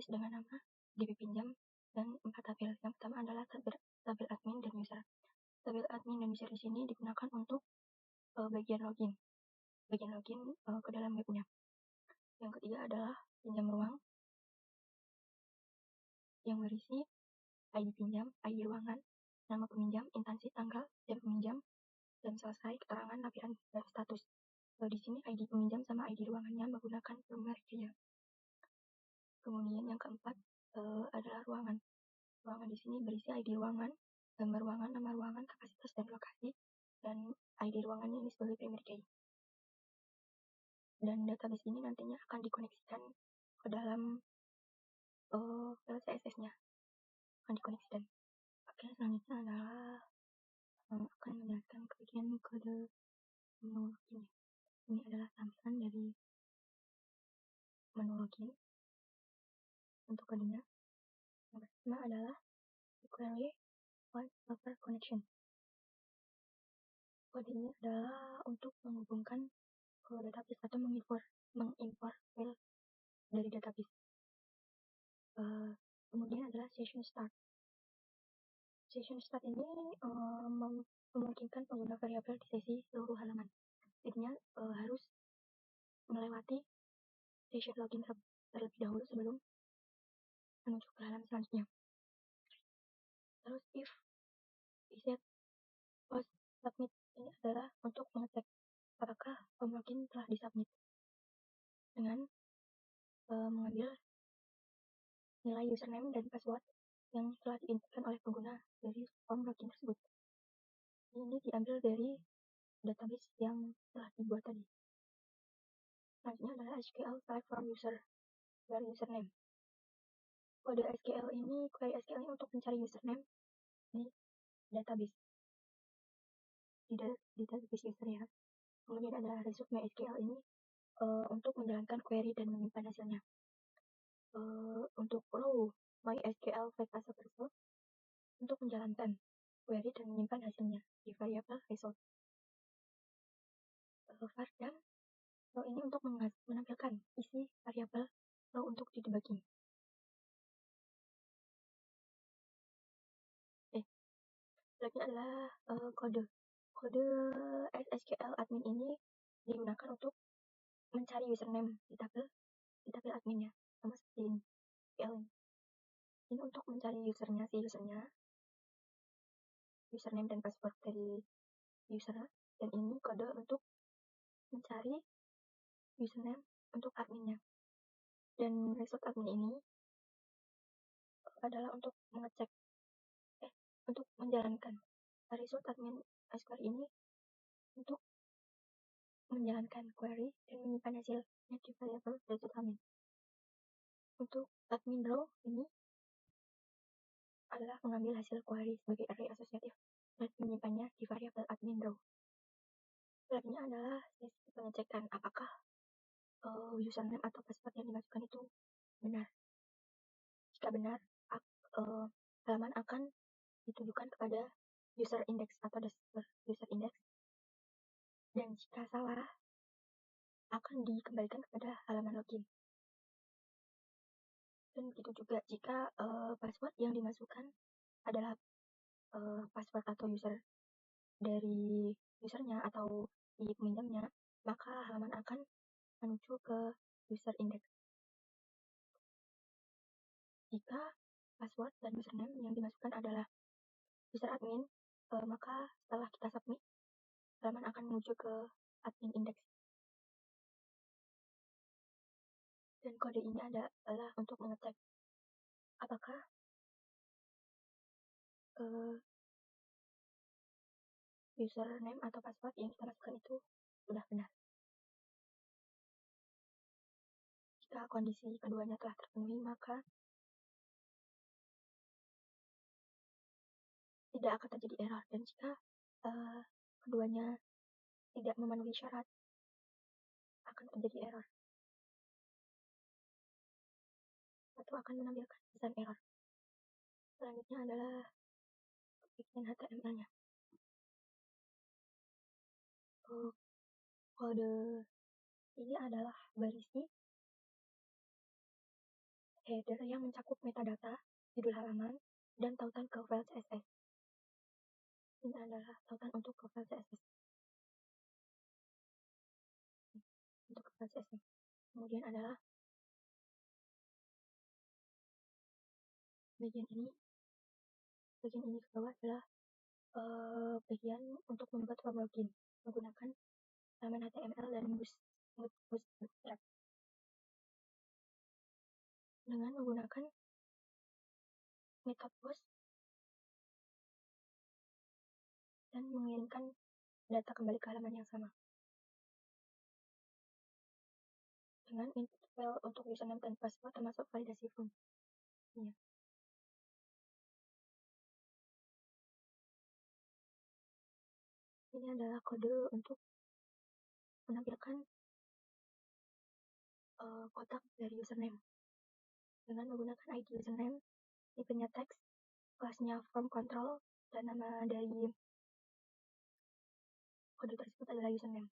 database dengan nama DB pinjam dan 4 tabel. Yang pertama adalah tabel admin dan user. Tabel admin dan user di sini digunakan untuk bagian login ke dalam webnya. Yang ketiga adalah pinjam ruang yang berisi ID pinjam, ID ruangan, nama peminjam, instansi, tanggal, jam peminjam, dan selesai keterangan lampiran dan status. Di sini ID peminjam sama ID ruangannya menggunakan firmware Jaya. Kemudian yang keempat adalah ruangan. Ruangan di sini berisi ID ruangan, gambar ruangan, nama ruangan, kapasitas dan lokasi, dan ID ruangannya ini sebagai primary key. Dan database ini nantinya akan dikoneksikan ke dalam file CSS-nya, akan dikoneksikan. Oke, selanjutnya adalah akan menjelaskan ke bagian kode menu login. Ini adalah tampilan dari menu login. Untuk kodenya, yang pertama adalah query one server connection. Kodenya adalah untuk menghubungkan ke database atau mengimport file dari database. Kemudian adalah session start. Session start ini memungkinkan pengguna variabel di sesi seluruh halaman. Jadinya harus melewati session login terlebih dahulu sebelum menuju ke halaman selanjutnya. Terus if reset post submit ini adalah untuk mengecek apakah form login telah disubmit dengan mengambil nilai username dan password yang telah diinputkan oleh pengguna dari form login tersebut. Ini diambil dari database yang telah dibuat tadi. Selanjutnya adalah SQL select from user dari username. Kode SQL ini, query SQL ini untuk mencari username di database. Di database user ya. Kemudian adalah result MySQL ini untuk menjalankan query dan menyimpan hasilnya. Untuk row MySQL fetch as a result untuk menjalankan query dan menyimpan hasilnya di variabel result. Var dan row ini untuk menampilkan isi variabel row untuk di debugging. Selanjutnya adalah kode SQL admin ini digunakan untuk mencari username di tabel adminnya, sama seperti ini. Ini untuk mencari usernya, username dan password dari user, dan ini kode untuk mencari username untuk adminnya. Dan result admin ini adalah untuk untuk menjalankan result admin SQL ini untuk menjalankan query dan menyimpan hasilnya di variabel result admin. Untuk admin row ini adalah mengambil hasil query sebagai array asosiatif dan menyimpannya di variabel admin row. Selanjutnya adalah sesi pengecekan apakah username atau password yang dimasukkan itu benar. Jika benar, halaman akan ditujukan kepada user index atau dashboard user index, dan jika salah akan dikembalikan kepada halaman login. Dan begitu juga jika password yang dimasukkan adalah password atau user dari usernya atau di peminjamnya, maka halaman akan menuju ke user index. Jika password dan username yang dimasukkan adalah user admin, maka setelah kita submit, halaman akan menuju ke admin index. Dan kode ini adalah untuk mengecek apakah username atau password yang kita masukkan itu sudah benar. Jika kondisi keduanya telah terpenuhi, maka tidak akan terjadi error. Dan jika keduanya tidak memenuhi syarat, akan terjadi error atau akan menampilkan pesan error. Selanjutnya adalah bagian HTML-nya. Kode ini adalah berisi header yang mencakup metadata, judul halaman, dan tautan ke file CSS. Ini adalah tautan untuk ke file CSS. Untuk file CSS. Kemudian adalah bagian ini ke bawah adalah bagian untuk membuat form login menggunakan halaman HTML dan Bootstrap dengan menggunakan metode post dan mengirimkan data kembali ke halaman yang sama dengan input file untuk username dan password termasuk validasi form. Ya. Ini adalah kode untuk menampilkan kotak dari username dengan menggunakan ID username, tipenya teks, kelasnya form control, dan nama dari kode tersebut adalah username.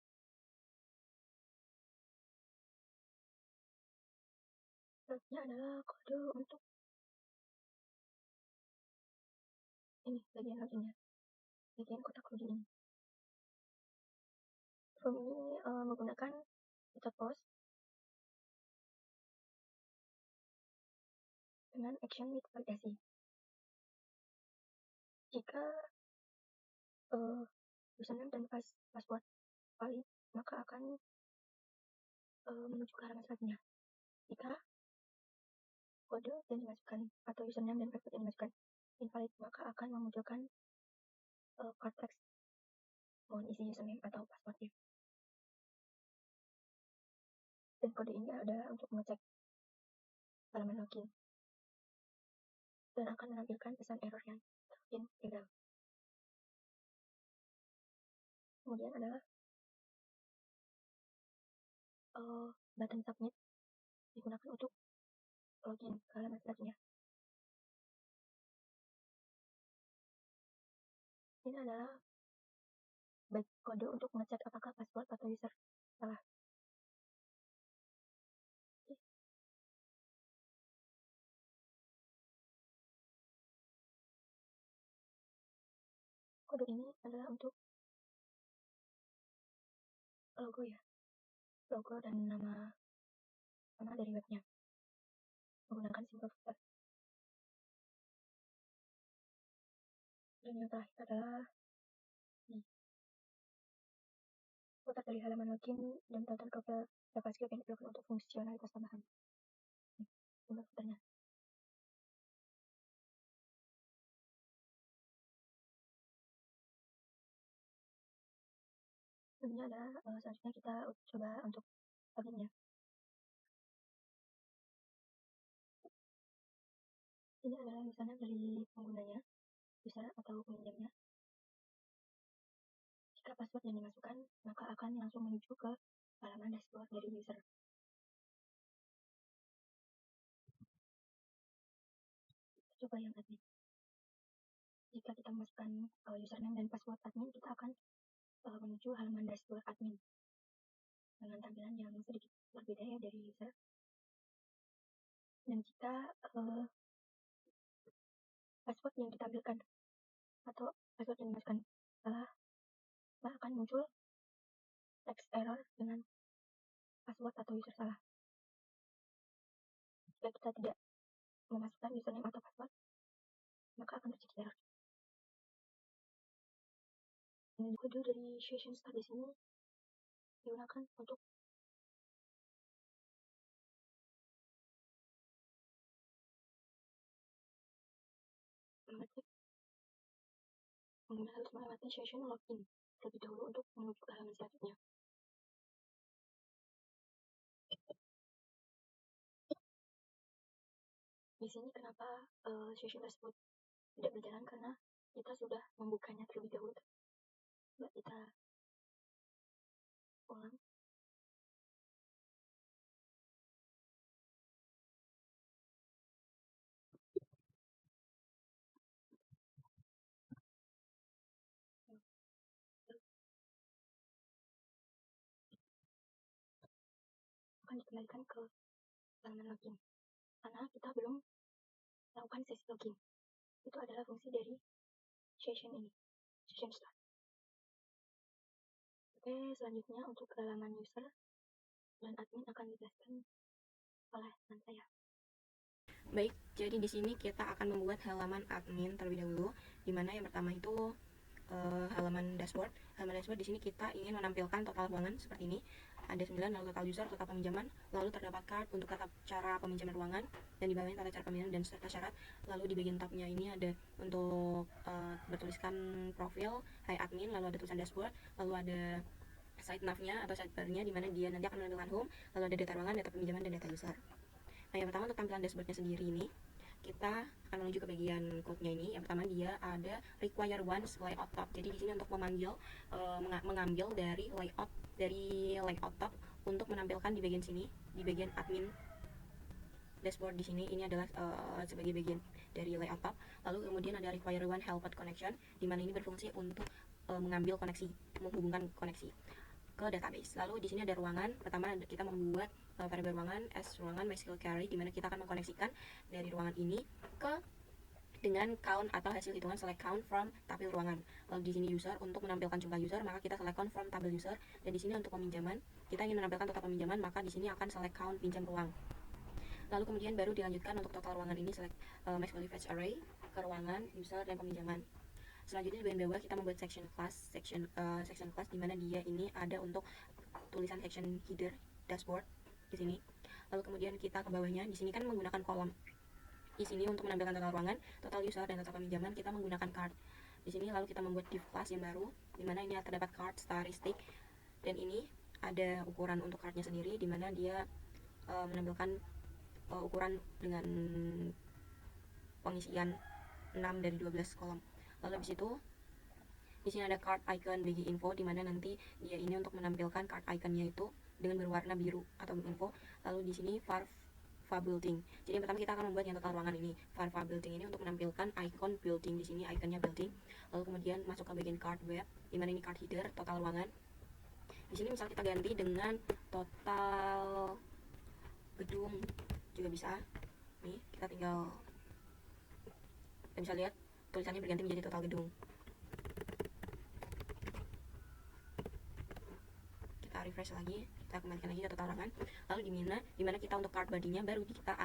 Selanjutnya adalah kode untuk ini bagian loginnya, bagian kotak login ini. Form ini menggunakan metode post dengan action with validasi. Jika username dan password valid, maka akan menuju ke halaman selanjutnya. Jika kode yang dimasukkan atau username dan password yang dimasukkan invalid, maka akan memunculkan card text mohon isi username atau passwordnya. Dan kode ini adalah untuk mengecek halaman login dan akan menampilkan pesan error yang login gagal. Kemudian adalah button submit digunakan untuk login ke halaman selanjutnya. Ini adalah baik kode untuk mengecek apakah password atau user salah. Kode ini adalah untuk logo ya, logo dan nama dari webnya menggunakan simple footer. Dan yang terakhir adalah footer dari halaman login dan tautan ke file JavaScript yang diperlukan untuk fungsionalitas tambahan. Ini footernya. Ini adalah selanjutnya kita coba untuk loginnya. Ini adalah misalnya dari penggunanya, user atau peminjamnya. Jika password yang dimasukkan, maka akan langsung menuju ke halaman dashboard dari user. Coba yang admin. Jika kita memasukkan username dan password admin, kita akan menuju halaman dashboard admin dengan tampilan yang sedikit berbeda ya dari user. Dan jika password yang ditampilkan atau password yang dimasukkan salah, maka akan muncul text error dengan password atau user salah. Jika kita tidak memasukkan username atau password, maka akan terjadi error. Ini kode dari session start di sini digunakan untuk mengecek pengguna harus melewati session login terlebih dahulu untuk menuju ke halaman selanjutnya. Di sini kenapa session tersebut tidak berjalan, karena kita sudah membukanya terlebih dahulu. Coba kita ulang. Akan dikembalikan ke halaman login. karena kita belum melakukan sesi login. Itu adalah fungsi dari session ini, session start. Oke, selanjutnya untuk halaman user dan admin akan dijelaskan oleh teman saya. Baik, jadi di sini kita akan membuat halaman admin terlebih dahulu, di mana yang pertama itu halaman dashboard. Halaman dashboard di sini kita ingin menampilkan total ruangan seperti ini. Ada 9, lalu total user, total peminjaman, lalu terdapat card untuk tata cara peminjaman ruangan, dan di bawahnya tata cara peminjaman dan serta syarat. Lalu di bagian tabnya ini ada untuk bertuliskan profil, hai admin, lalu ada tulisan dashboard, lalu ada site navnya atau sidebarnya di mana dia nanti akan menampilkan home, lalu ada data ruangan, data peminjaman, dan data user. Nah, yang pertama untuk tampilan dashboardnya sendiri ini, kita akan menuju ke bagian code-nya ini. Yang pertama dia ada require once layout top. Jadi di sini untuk mengambil dari layout top untuk menampilkan di bagian sini, di bagian admin dashboard di sini. Ini adalah sebagai bagian dari layout top. Lalu kemudian ada require one helped connection, di mana ini berfungsi untuk mengambil koneksi, menghubungkan koneksi ke database. Lalu di sini ada ruangan. Pertama kita membuat variabel ruangan as ruangan MySQL query, di mana kita akan mengkoneksikan dari ruangan ini ke dengan count atau hasil hitungan select count from tabel ruangan. Lalu di sini user, untuk menampilkan jumlah user maka kita select count from tabel user, dan di sini untuk peminjaman kita ingin menampilkan total peminjaman maka di sini akan select count pinjam ruang. Lalu kemudian baru dilanjutkan untuk total ruangan ini select MySQL fetch array ke ruangan, user, dan peminjaman. Selanjutnya di bagian bawah kita membuat section class di mana dia ini ada untuk tulisan section header dashboard di sini. Lalu kemudian kita ke bawahnya, di sini kan menggunakan kolom. Di sini untuk menampilkan total ruangan, total user, dan total peminjaman kita menggunakan card. Di sini lalu kita membuat div class yang baru, di mana ini terdapat card statistik, dan ini ada ukuran untuk cardnya sendiri, di mana dia menampilkan ukuran dengan pengisian 6 dari 12 kolom. Lalu habis itu di sini ada card icon BG info, di mana nanti dia ini untuk menampilkan card iconnya itu dengan berwarna biru atau info. Lalu di sini var building. Jadi yang pertama kita akan membuat yang total ruangan ini. var building ini untuk menampilkan icon building, di sini iconnya building. Lalu kemudian masuk ke bagian card web, di mana ini card header total ruangan. Di sini misal kita ganti dengan total gedung juga bisa. Nih kita tinggal bisa lihat tulisannya berganti menjadi total gedung. Kita refresh lagi, kita kembalikan lagi ke total ruangan. Lalu di mana kita untuk card body-nya baru kita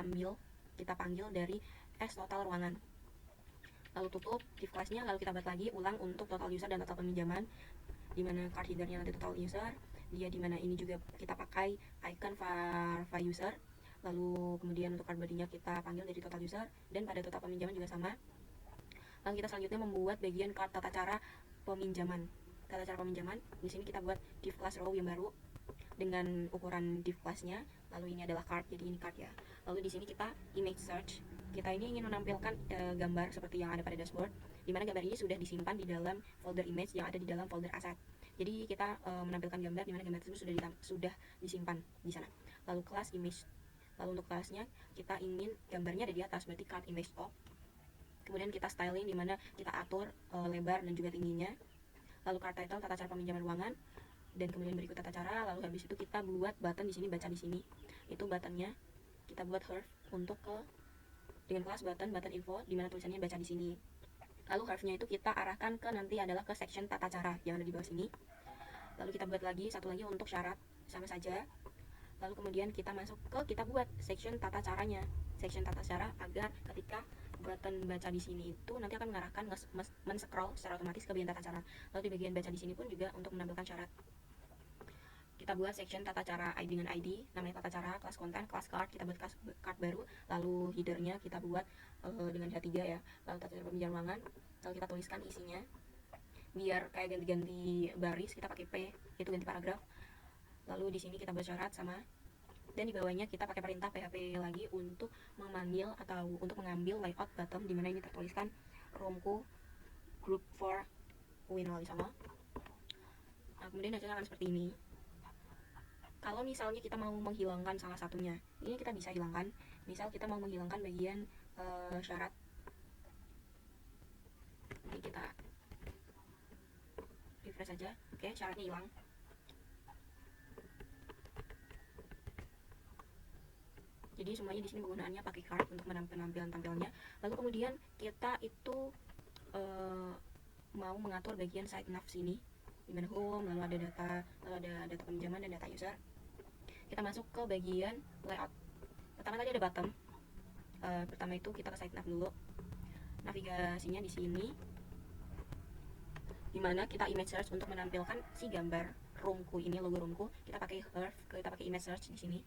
panggil dari as total ruangan. Lalu tutup div class-nya, lalu kita buat lagi ulang untuk total user dan total peminjaman, di mana card header-nya nanti total user, dia di mana ini juga kita pakai icon var user. Lalu kemudian untuk card body-nya kita panggil dari total user, dan pada total peminjaman juga sama. Lalu kita selanjutnya membuat bagian card tata cara peminjaman. Di sini kita buat div class row yang baru dengan ukuran div class-nya. Lalu ini adalah card, jadi ini card ya. Lalu di sini kita image search. Kita ini ingin menampilkan gambar seperti yang ada pada dashboard, di mana gambar ini sudah disimpan di dalam folder image yang ada di dalam folder asset. Jadi kita menampilkan gambar di mana gambar tersebut sudah disimpan di sana. Lalu class image. Lalu untuk kelasnya kita ingin gambarnya ada di atas, berarti card image top. Kemudian kita styling, di mana kita atur lebar dan juga tingginya. Lalu card title tata cara peminjaman ruangan, dan kemudian berikut tata cara. Lalu habis itu kita buat button di sini, baca di sini. Itu buttonnya kita buat curve untuk dengan kelas button info, di mana tulisannya baca di sini. Lalu curve-nya itu kita arahkan ke nanti adalah ke section tata cara yang ada di bawah sini. Lalu kita buat lagi satu lagi untuk syarat, sama saja. Lalu kemudian kita buat section tata caranya, section tata cara, agar ketika button baca di sini itu nanti akan mengarahkan men-scroll secara otomatis ke bagian tata cara. Lalu di bagian baca di sini pun juga untuk menampilkan syarat. Kita buat section tata cara dengan ID, namanya tata cara, kelas konten, kelas card, kita buat kelas card baru. Lalu headernya kita buat dengan H3 ya. Lalu tata cara peminjaman ruangan, lalu kita tuliskan isinya. Biar kayak ganti-ganti baris, kita pakai P, itu ganti paragraf. Lalu di sini kita buat syarat sama, dan di bawahnya kita pakai perintah PHP lagi untuk memanggil atau untuk mengambil layout bottom, di mana ini tertuliskan roomku group 4 Winwali sama. Nah, kemudian hasilnya akan seperti ini. Kalau misalnya kita mau menghilangkan salah satunya, ini kita bisa hilangkan. Misal kita mau menghilangkan bagian syarat, ini kita refresh saja. Oke, syaratnya hilang. Jadi semuanya di sini penggunaannya pakai card untuk penampilan tampilnya. Lalu kemudian kita itu mau mengatur bagian side nav sini, di mana home, lalu ada data pinjaman dan data user. Kita masuk ke bagian layout. Pertama tadi ada bottom. Pertama itu kita ke side nav dulu. Navigasinya di sini, dimana kita image search untuk menampilkan si gambar roomku ini, logo roomku. Kita pakai Herf, kita pakai image search di sini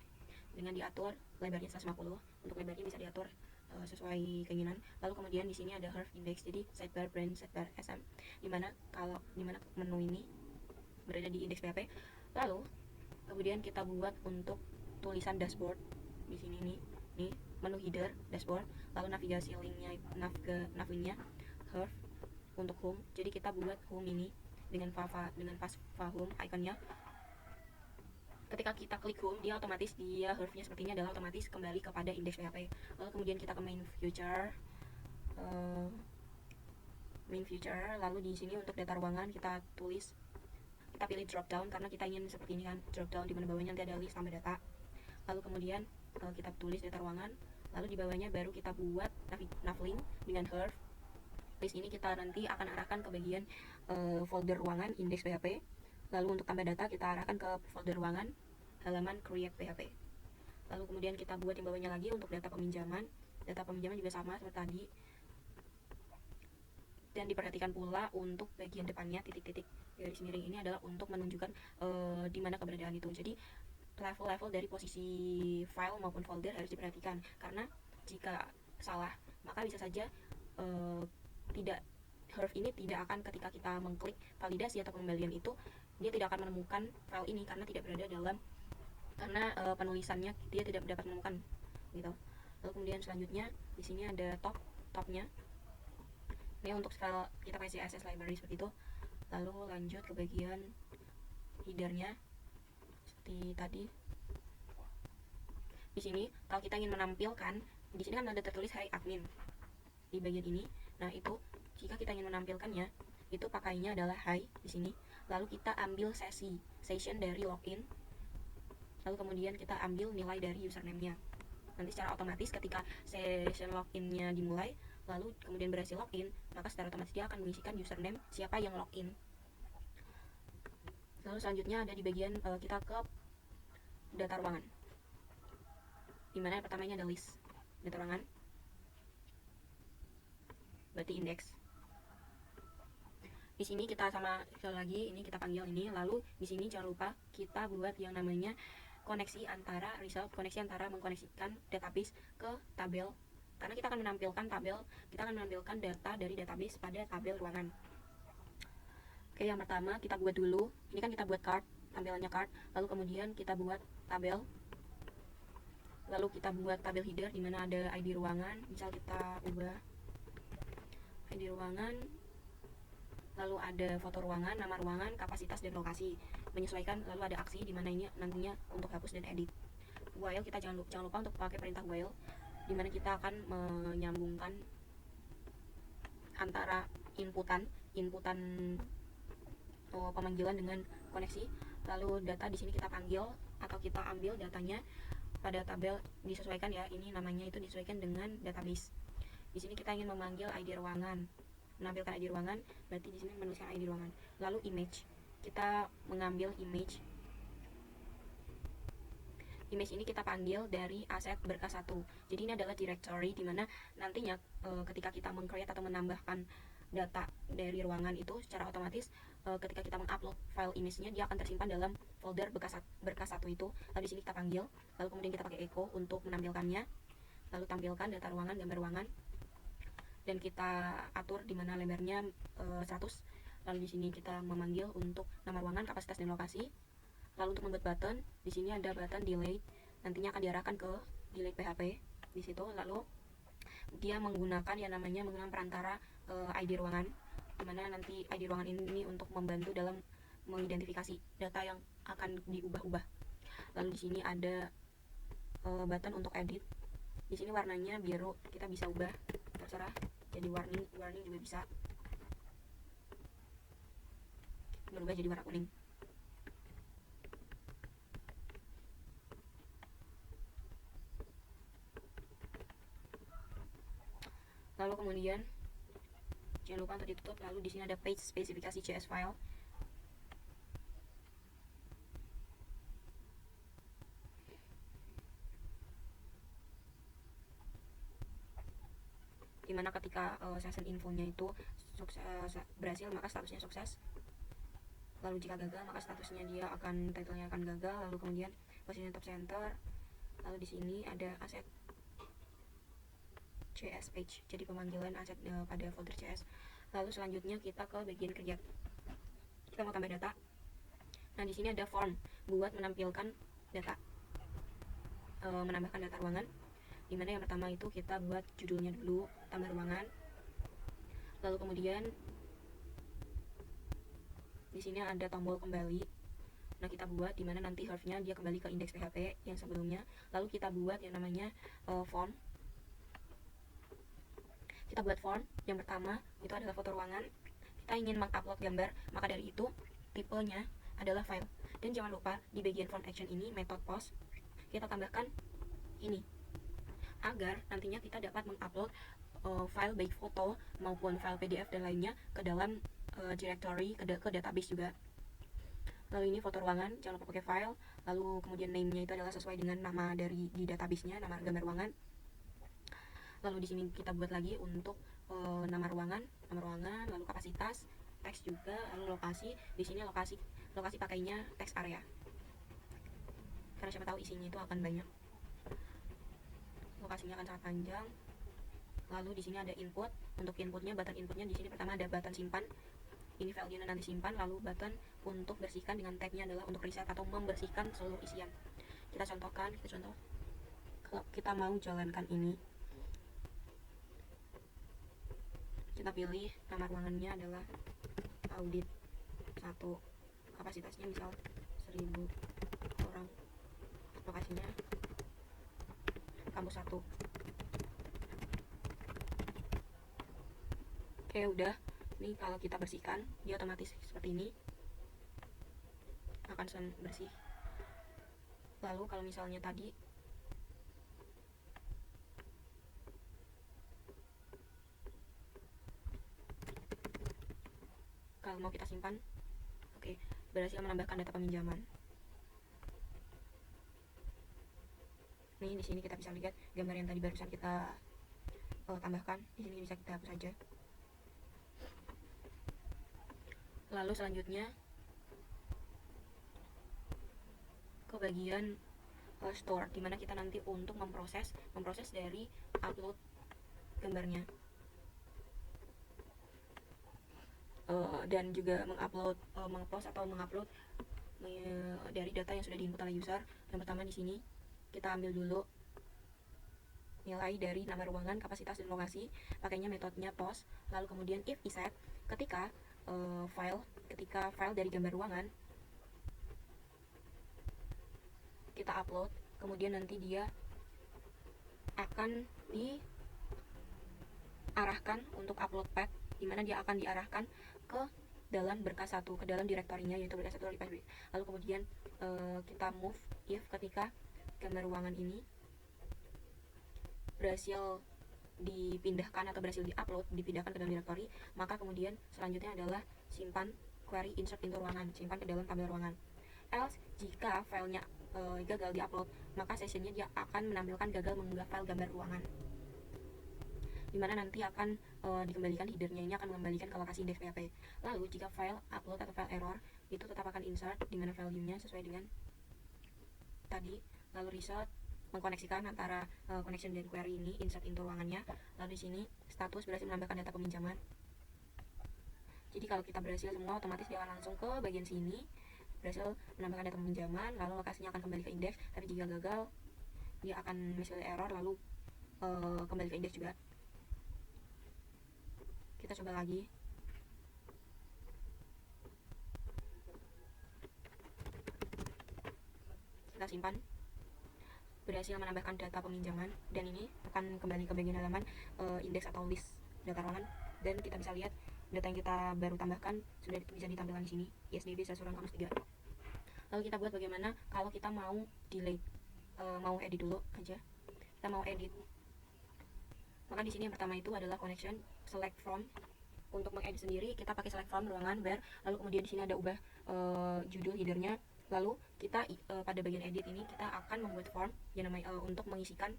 dengan diatur lebarnya 150. Untuk lebarnya bisa diatur sesuai keinginan. Lalu kemudian di sini ada Herf index, jadi sidebar brand, sidebar SM, dimana menu ini berada di indeks PHP. Lalu kemudian kita buat untuk tulisan dashboard di sini nih menu header dashboard. Lalu navigasi linknya, nav-linknya Herf untuk home. Jadi kita buat home ini dengan Fava home iconnya. Ketika kita klik home, dia Herf-nya sepertinya adalah otomatis kembali kepada indeks PHP. Lalu kemudian kita ke main feature. Lalu di sini untuk data ruangan kita pilih drop down karena kita ingin seperti ini kan, drop down di mana bawahnya nanti ada list tambah data. Lalu kemudian kita tulis data ruangan, lalu di bawahnya baru kita buat navlink dengan Herf. List ini kita nanti akan arahkan ke bagian folder ruangan indeks PHP. Lalu untuk tambah data kita arahkan ke folder ruangan halaman create PHP. Lalu kemudian kita buat yang bawahnya lagi untuk data peminjaman. Data peminjaman juga sama seperti tadi. Dan diperhatikan pula untuk bagian depannya titik-titik garis miring ini adalah untuk menunjukkan di mana keberadaan itu. Jadi level-level dari posisi file maupun folder harus diperhatikan, karena jika salah maka bisa saja Herf ini tidak akan, ketika kita mengklik validasi atau pengembalian itu, dia tidak akan menemukan file ini karena tidak berada dalam, karena penulisannya dia tidak dapat menemukan gitu. Lalu kemudian selanjutnya di sini ada topnya. Ini untuk file kita pakai CSS library seperti itu. Lalu lanjut ke bagian headernya seperti tadi. Di sini kalau kita ingin menampilkan, di sini kan ada tertulis Hai Admin di bagian ini. Nah, itu jika kita ingin menampilkannya, itu pakainya adalah Hai di sini. Lalu kita ambil session dari login. Lalu kemudian kita ambil nilai dari username-nya. Nanti secara otomatis ketika session login-nya dimulai, lalu kemudian berhasil login, maka secara otomatis dia akan mengisikan username siapa yang login. Lalu selanjutnya ada di bagian kita ke data ruangan, dimana pertamanya ada list data ruangan, berarti indeks. Di sini kita sama sekali lagi ini kita panggil ini. Lalu di sini jangan lupa kita buat yang namanya koneksi antara mengkoneksikan database ke tabel, karena kita akan menampilkan data dari database pada tabel ruangan. Oke, yang pertama kita buat dulu, ini kan kita buat card, tampilannya card. Lalu kemudian kita buat tabel, lalu kita buat tabel header dimana ada ID ruangan. Misal kita ubah ID ruangan, lalu ada foto ruangan, nama ruangan, kapasitas dan lokasi, menyesuaikan. Lalu ada aksi dimana ini nantinya untuk hapus dan edit. While kita jangan lupa untuk pakai perintah while, dimana kita akan menyambungkan antara inputan pemanggilan dengan koneksi. Lalu data di sini kita panggil atau kita ambil datanya pada tabel, disesuaikan ya, ini namanya itu disesuaikan dengan database. Di sini kita ingin memanggil ID ruangan, menampilkan ID ruangan, berarti di sini menuliskan ID ruangan. Lalu image, kita mengambil image ini kita panggil dari aset berkas 1. Jadi ini adalah directory dimana nantinya ketika kita meng-create atau menambahkan data dari ruangan itu, secara otomatis ketika kita mengupload file image-nya, dia akan tersimpan dalam folder berkas 1 itu. Lalu di sini kita panggil, lalu kemudian kita pakai echo untuk menampilkannya. Lalu tampilkan data ruangan, gambar ruangan, dan kita atur di mana lebarnya 100. Lalu di sini kita memanggil untuk nama ruangan, kapasitas dan lokasi. Lalu untuk membuat button, di sini ada button delete, nantinya akan diarahkan ke delete PHP di situ. Lalu dia menggunakan perantara ID ruangan, dimana nanti ID ruangan ini untuk membantu dalam mengidentifikasi data yang akan diubah-ubah. Lalu di sini ada button untuk edit. Di sini warnanya biru, kita bisa ubah terserah jadi warning juga bisa, berubah jadi warna kuning. Lalu kemudian jangan lupa untuk ditutup. Lalu di sini ada page spesifikasi CS file. Dimana ketika session infonya itu berhasil, maka statusnya sukses. Lalu jika gagal, maka statusnya dia akan, titlenya akan gagal. Lalu kemudian posisinya top center. Lalu di sini ada aset CS page, jadi pemanggilan aset pada folder CS. Lalu selanjutnya kita ke bagian kerja. Kita mau tambah data. Nah, di sini ada form buat menampilkan data, menambahkan data ruangan. Dimana yang pertama itu kita buat judulnya dulu, tambah ruangan. Lalu kemudian di sini ada tombol kembali. Nah, kita buat dimana nanti href-nya dia kembali ke indeks PHP yang sebelumnya. Lalu kita buat yang namanya form. Kita buat form yang pertama itu adalah foto ruangan. Kita ingin mengupload gambar, maka dari itu tipenya adalah file. Dan jangan lupa di bagian form action ini, method post, kita tambahkan ini agar nantinya kita dapat mengupload file baik foto maupun file PDF dan lainnya ke dalam directory, ke database juga. Lalu ini foto ruangan, jangan lupa pakai file. Lalu kemudian name-nya itu adalah sesuai dengan nama dari di database-nya, nama gambar ruangan. Lalu di sini kita buat lagi untuk nama ruangan, lalu kapasitas, teks juga, lalu lokasi. Di sini lokasi pakainya teks area. Karena siapa tahu isinya itu akan banyak. Lokasinya akan sangat panjang. Lalu di sini ada input. Untuk inputnya, button inputnya di sini pertama ada button simpan. Ini value-nya nanti simpan. Lalu button untuk bersihkan dengan tag-nya adalah untuk reset atau membersihkan seluruh isian. Kita contoh. Kalau kita mau jalankan ini, kita pilih nama ruangannya adalah audit 1, kapasitasnya misal 1000 orang, lokasinya kampus 1. Oke, udah. Ini kalau kita bersihkan, dia otomatis seperti ini akan bersih. Lalu kalau misalnya tadi kalau mau kita simpan, oke, berhasil menambahkan data peminjaman. Nih di sini kita bisa lihat gambar yang tadi barusan kita tambahkan. Di sini bisa kita hapus saja. Lalu selanjutnya ke bagian store, dimana kita nanti untuk memproses dari upload gambarnya dan juga mengupload dari data yang sudah diinput oleh user. Yang pertama di sini kita ambil dulu nilai dari nama ruangan, kapasitas, dan lokasi, pakainya metodenya post. Lalu kemudian if iset, ketika file dari gambar ruangan kita upload, kemudian nanti dia akan diarahkan untuk upload path, dimana dia akan diarahkan ke dalam berkas 1, ke dalam direktorinya, yaitu berkas 1 lipas. Lalu kemudian kita move if ketika gambar ruangan ini berhasil dipindahkan atau berhasil dipindahkan ke dalam direktori, maka kemudian selanjutnya adalah simpan query insert into ruangan, simpan ke dalam tabel ruangan. Else, jika filenya gagal diupload, maka sessionnya dia akan menampilkan gagal mengunggah file gambar ruangan, dimana nanti akan dikembalikan headernya, ini akan mengembalikan ke lokasi index PHP. Lalu jika file upload atau file error, itu tetap akan insert, dimana value-nya sesuai dengan tadi. Lalu result, mengkoneksikan antara connection dan query ini, insert into ruangannya. Lalu di sini status berhasil menambahkan data peminjaman. Jadi kalau kita berhasil semua, otomatis dia akan langsung ke bagian sini, berhasil menambahkan data peminjaman, lalu lokasinya akan kembali ke indeks. Tapi jika gagal, dia akan misalnya error, lalu kembali ke indeks juga. Kita coba lagi. Kita simpan, berhasil menambahkan data peminjaman, dan ini akan kembali ke bagian halaman indeks atau list data ruangan, dan kita bisa lihat data yang kita baru tambahkan sudah bisa ditampilkan di sini, ISDB Sasaran Kamus 3. Lalu kita buat bagaimana kalau kita mau delete, mau edit dulu aja. Kita mau edit Maka di sini yang pertama itu adalah connection select from. Untuk mengedit sendiri kita pakai select from ruangan where, lalu kemudian di sini ada ubah judul headernya. Lalu kita pada bagian edit ini kita akan membuat form yang namanya untuk mengisikan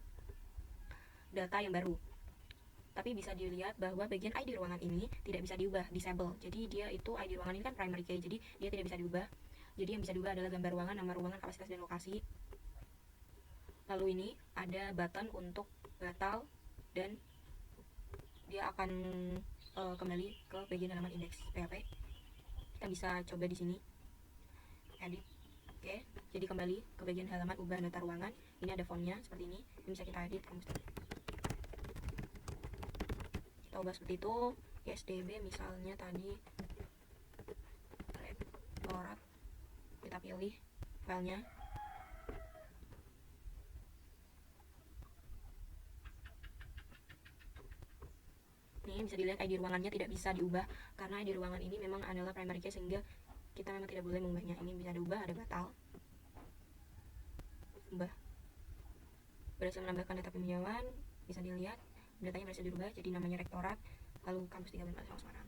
data yang baru. Tapi bisa dilihat bahwa bagian ID ruangan ini tidak bisa diubah, disable. Jadi dia itu ID ruangan ini kan primary key, jadi dia tidak bisa diubah. Jadi yang bisa diubah adalah gambar ruangan, nama ruangan, kapasitas dan lokasi. Lalu ini ada button untuk batal dan dia akan kembali ke bagian halaman indeks PHP. Kita bisa coba di sini edit. Oke, jadi kembali ke bagian halaman ubah data ruangan. Ini ada fontnya seperti ini bisa kita edit. Kita ubah seperti itu. ISDB misalnya tadi rektorat, kita pilih filenya. Ini bisa dilihat ID ruangannya tidak bisa diubah karena ID ruangan ini memang adalah primary key, sehingga kita memang tidak boleh mengubahnya. Ini bisa diubah, ada batal, ubah, berhasil menambahkan data peminjaman. Bisa dilihat datanya berhasil dirubah jadi namanya rektorat, lalu kampus 13 Semarang.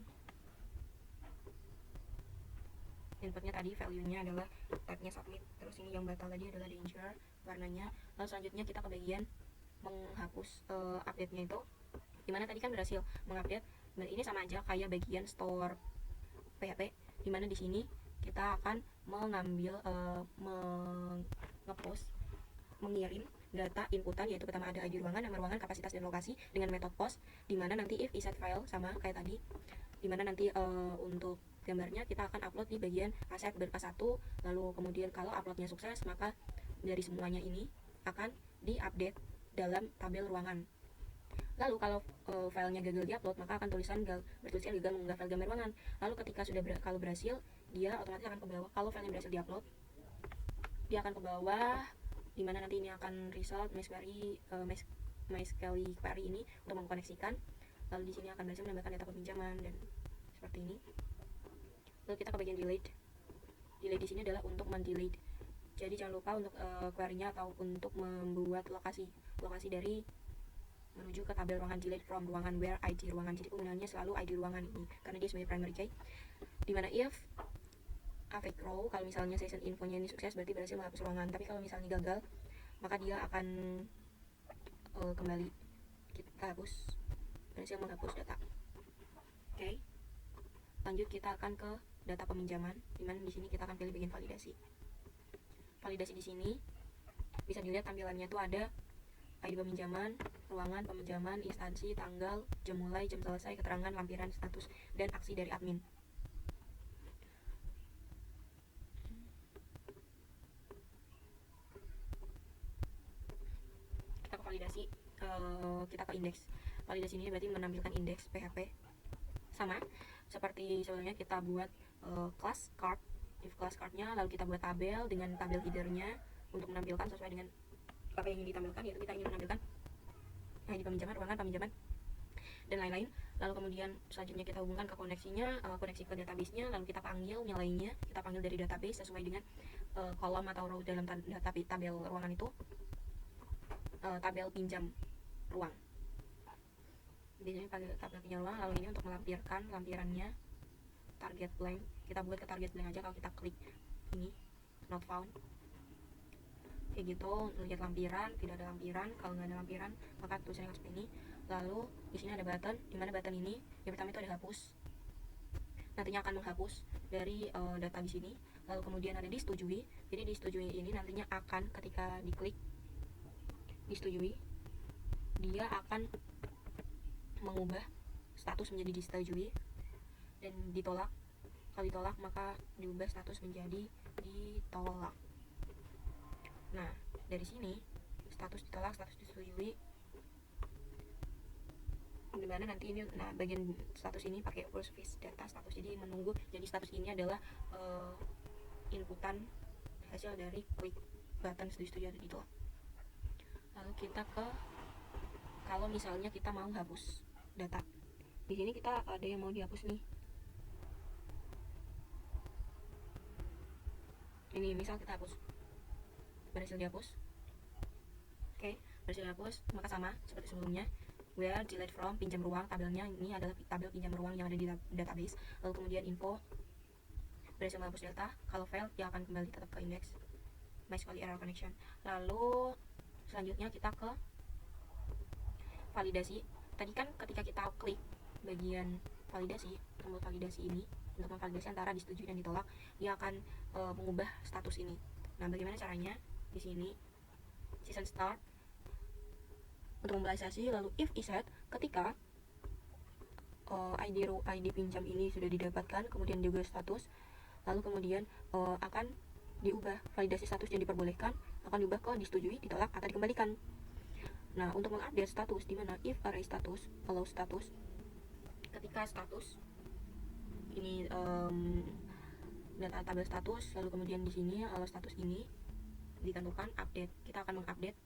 Inputnya tadi value-nya adalah tab-nya submit. Terus ini yang batal tadi adalah danger, warnanya. Lalu selanjutnya kita ke bagian menghapus update-nya itu, dimana tadi kan berhasil mengupdate. Ini sama aja kayak bagian store PHP, dimana di sini kita akan mengambil ngepost, mengirim data inputan, yaitu pertama ada ID ruangan, nama ruangan, kapasitas dan lokasi dengan metode post, dimana nanti if is set file sama kayak tadi, dimana nanti untuk gambarnya kita akan upload di bagian aset berkas 1. Lalu kemudian kalau uploadnya sukses, maka dari semuanya ini akan diupdate dalam tabel ruangan. Lalu kalau filenya gagal diupload, maka akan bertuliskan gagal mengunggah file gambar ruangan. Lalu ketika sudah kalau berhasil, dia otomatis akan ke bawah. Kalau filenya berhasil diupload, dia akan ke bawah, dimana nanti ini akan result MySQL query ini untuk mengkoneksikan. Lalu di sini akan berhasil menambahkan data peminjaman dan seperti ini. Lalu kita ke bagian delete. Delete di sini adalah untuk mendelete. Jadi jangan lupa untuk query-nya atau untuk membuat lokasi dari menuju ke tabel ruangan delete from ruangan where ID ruangan. Jadi penggunaannya selalu ID ruangan ini karena dia sebagai primary key. Dimana if affect row, kalau misalnya session infonya ini sukses berarti berhasil menghapus ruangan. Tapi kalau misalnya gagal, maka dia akan kembali. Kita hapus, berhasil menghapus data. Oke. Lanjut kita akan ke data peminjaman, dimana di sini kita akan pilih bagian validasi. Validasi di sini bisa dilihat tampilannya itu ada ID peminjaman, ruangan peminjaman, instansi, tanggal, jam mulai, jam selesai, keterangan, lampiran, status, dan aksi dari admin. Kita ke validasi, kita ke indeks. Validasi ini berarti menampilkan indeks PHP. Sama seperti sebelumnya kita buat class card, div class cardnya, lalu kita buat tabel dengan tabel headernya untuk menampilkan sesuai dengan apa yang ingin ditampilkan, yaitu kita ingin menampilkan ID peminjaman, ruangan peminjaman, dan lain-lain. Lalu kemudian selanjutnya kita hubungkan ke koneksinya, koneksi ke database-nya, lalu kita panggil nilainya, kita panggil dari database sesuai dengan kolom atau row dalam tabel ruangan itu, tabel pinjam ruang. Biasanya tabel pinjam ruang. Lalu ini untuk melampirkan lampirannya target blank, kita buat ke target blank aja. Kalau kita klik ini not found, kayak gitu, lihat lampiran, tidak ada lampiran. Kalau nggak ada lampiran maka tulisannya seperti ini. Lalu di sini ada button, dimana button ini yang pertama itu ada hapus, nantinya akan menghapus dari data di sini. Lalu kemudian ada disetujui, jadi disetujui ini nantinya akan ketika diklik disetujui, dia akan mengubah status menjadi disetujui, dan ditolak, kalau ditolak maka diubah status menjadi ditolak. Nah, dari sini status ditolak, status disetujui, dimana nanti ini, nah bagian status ini pakai full service data status, jadi menunggu. Jadi status ini adalah inputan hasil dari klik button setuju atau ditolak. Lalu kita ke, kalau misalnya kita mau hapus data, di sini kita ada yang mau dihapus nih. Ini misal kita hapus, berhasil dihapus. Oke, berhasil dihapus, maka sama seperti sebelumnya, where delete from, pinjam ruang, tabelnya ini adalah tabel pinjam ruang yang ada di database. Lalu kemudian info, berhasil menghapus delta, kalau fail dia akan kembali tetap ke indeks MySQL error connection. Lalu selanjutnya kita ke validasi. Tadi kan ketika kita klik bagian validasi, tombol validasi ini untuk memvalidasi antara disetujui dan ditolak, dia akan mengubah status ini. Nah, bagaimana caranya? Di sini season start untuk memvalidasi, lalu if iset ketika ID pinjam ini sudah didapatkan, kemudian juga status, lalu kemudian akan diubah validasi status yang diperbolehkan akan diubah ke disetujui, ditolak, atau dikembalikan. Nah, untuk mengupdate status, di mana if array status, allow status, ketika status ini data tabel status, lalu kemudian di sini allow status ini ditentukan update, kita akan mengupdate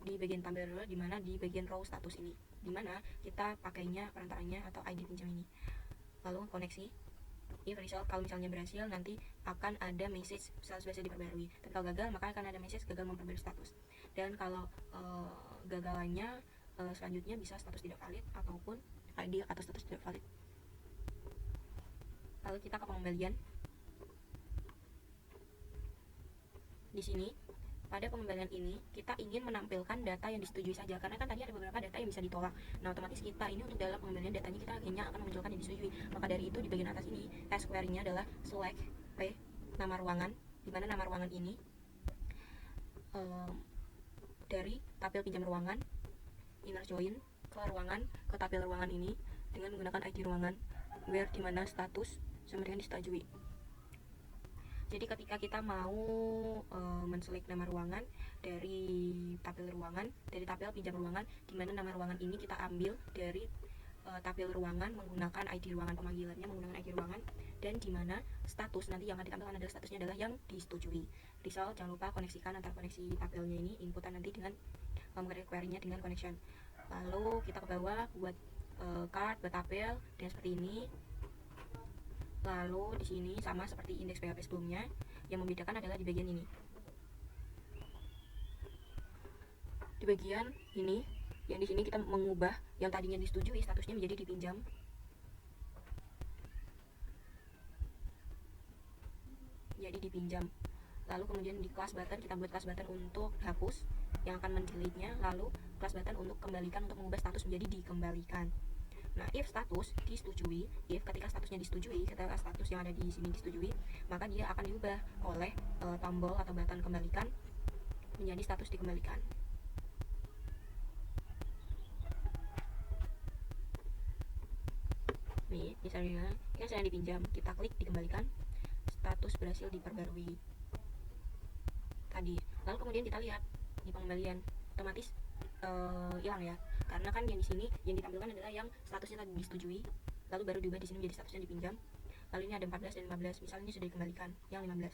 di bagian tabel di mana di bagian row status ini, di mana kita pakainya perantaranya atau ID pinjam ini. Lalu koneksi, if result, kalau misalnya berhasil nanti akan ada message status berhasil diperbarui, tapi kalau gagal maka akan ada message gagal memperbarui status. Dan kalau gagalannya selanjutnya bisa status tidak valid ataupun ID atau status tidak valid. Lalu kita ke pengembalian. Di sini pada pengembalian ini kita ingin menampilkan data yang disetujui saja, karena kan tadi ada beberapa data yang bisa ditolak. Nah, otomatis kita ini untuk dalam pengembalian datanya kita akhirnya akan memunculkan yang disetujui. Maka dari itu di bagian atas ini query-nya adalah select p nama ruangan, di mana nama ruangan ini dari tabel pinjam ruangan inner join ke ruangan ke tabel ruangan ini dengan menggunakan ID ruangan where, di mana status sama dengan disetujui. Jadi ketika kita mau menselect nama ruangan dari tabel pinjam ruangan, di mana nama ruangan ini kita ambil dari tabel ruangan menggunakan ID ruangan, pemanggilannya menggunakan ID ruangan, dan di mana status nanti yang akan ditampilkan adalah statusnya adalah yang disetujui. Result, jangan lupa koneksikan antar koneksi tabelnya ini, inputan nanti dengan query-nya dengan connection. Lalu kita ke bawah buat card, buat tabel, dan seperti ini. Lalu di sini sama seperti indeks PHP sebelumnya, yang membedakan adalah di bagian ini. Di bagian ini, yang di sini kita mengubah yang tadinya disetujui statusnya menjadi dipinjam. Jadi dipinjam. Lalu kemudian di class button kita buat class button untuk hapus yang akan mendelete-nya, lalu class button untuk kembalikan, untuk mengubah status menjadi dikembalikan. Nah, if status disetujui, if ketika statusnya disetujui, ketika status yang ada di sini disetujui, maka dia akan diubah oleh tombol atau button kembalikan menjadi status dikembalikan. Nih, misalnya ini sedang dipinjam, kita klik dikembalikan, status berhasil diperbarui tadi. Lalu kemudian kita lihat di pengembalian, otomatis hilang ya, karena kan yang di sini yang ditampilkan adalah yang statusnya tadi disetujui, lalu baru diubah di sini menjadi statusnya dipinjam. Lalu ini ada 14 dan 15, misalnya ini sudah dikembalikan yang 15.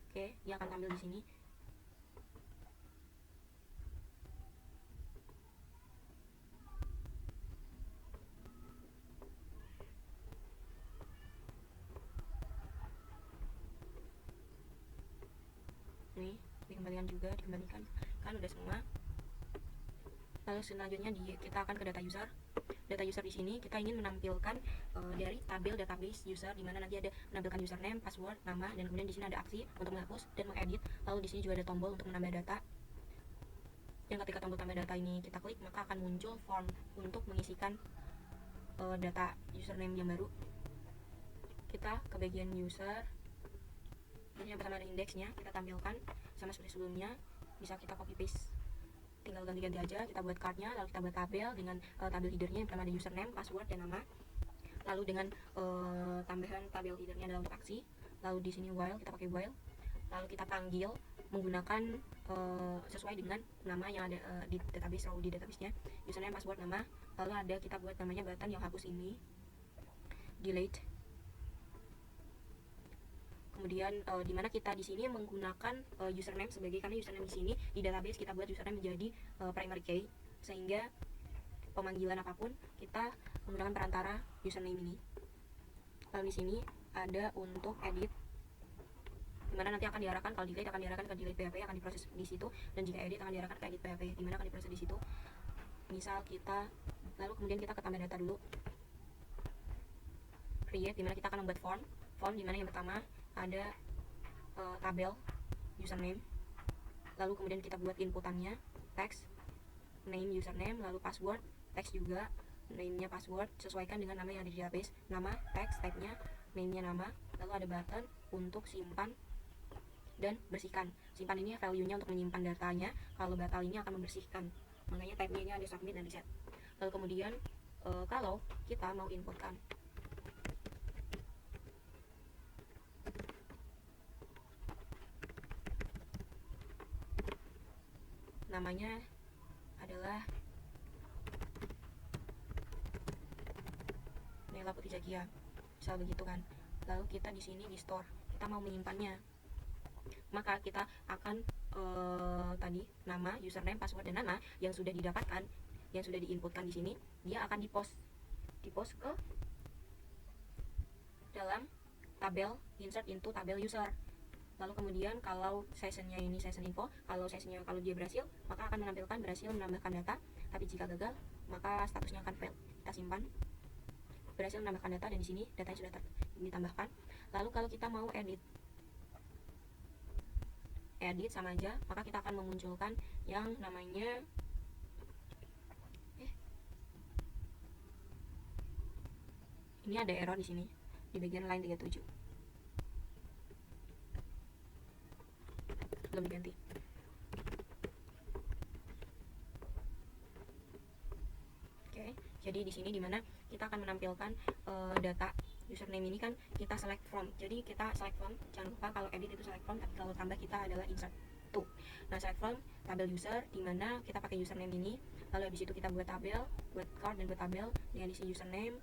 Oke, dia akan tampil di sini. Nih, dikembalikan juga, dikembalikan, kan udah semua. Lalu selanjutnya kita akan ke data user. Data user di sini kita ingin menampilkan dari tabel database user, di mana nanti ada menampilkan username, password, nama, dan kemudian di sini ada aksi untuk menghapus dan mengedit. Lalu di sini juga ada tombol untuk menambah data. Yang ketika tombol tambah data ini kita klik, maka akan muncul form untuk mengisikan data username yang baru. Kita ke bagian user. Ini yang pertama ada indeksnya, kita tampilkan sama seperti sebelumnya. Bisa kita copy paste, tinggal ganti-ganti aja. Kita buat cardnya, lalu kita buat tabel dengan tabel leadernya yang pertama ada username, password, dan nama. Lalu dengan tambahan tabel leadernya adalah untuk aksi. Lalu di sini while, kita pakai while. Lalu kita panggil menggunakan sesuai dengan nama yang ada di database, row di database-nya, username, password, nama. Lalu ada kita buat namanya button yang hapus ini, delete. Kemudian dimana kita di sini menggunakan username sebagai, karena username di sini di database kita buat username menjadi primary key, sehingga pemanggilan apapun kita menggunakan perantara username ini. Lalu di sini ada untuk edit, dimana nanti akan diarahkan, kalau delete akan diarahkan ke delete PHP, akan diproses di situ, dan jika edit akan diarahkan ke edit PHP, dimana akan diproses di situ. Misal kita Lalu kemudian kita ke tambah data dulu, create, dimana kita akan membuat form dimana yang pertama ada tabel username, lalu kemudian kita buat inputannya text, name username, lalu password text juga, name-nya password sesuaikan dengan nama yang ada di database, nama text, type-nya, name-nya nama, lalu ada button untuk simpan dan bersihkan. Simpan ini value-nya untuk menyimpan datanya, kalau batal ini akan membersihkan, makanya type-nya ini ada submit dan reset. Lalu kemudian kalau kita mau inputkan namanya adalah Nela Putri Zakia, misal begitu kan. Lalu kita di sini di store, kita mau menyimpannya, maka kita akan tadi nama, username, password, dan nama yang sudah didapatkan, yang sudah diinputkan di sini, dia akan dipost ke dalam tabel insert into tabel user. Lalu kemudian kalau sessionnya ini session info, kalau dia berhasil, maka akan menampilkan berhasil menambahkan data, tapi jika gagal maka statusnya akan fail. Kita simpan berhasil menambahkan data, dan di sini datanya sudah ditambahkan. Lalu kalau kita mau edit sama aja, maka kita akan memunculkan yang namanya ini ada error di sini di bagian line 37, belum diganti. Oke, jadi di sini dimana kita akan menampilkan data username ini kan kita select from, jadi kita select from, jangan lupa kalau edit itu select from, tapi kalau tambah kita adalah insert to. Nah, select from tabel user, dimana kita pakai username ini, lalu habis itu kita buat tabel, buat card dan buat tabel dengan isi username,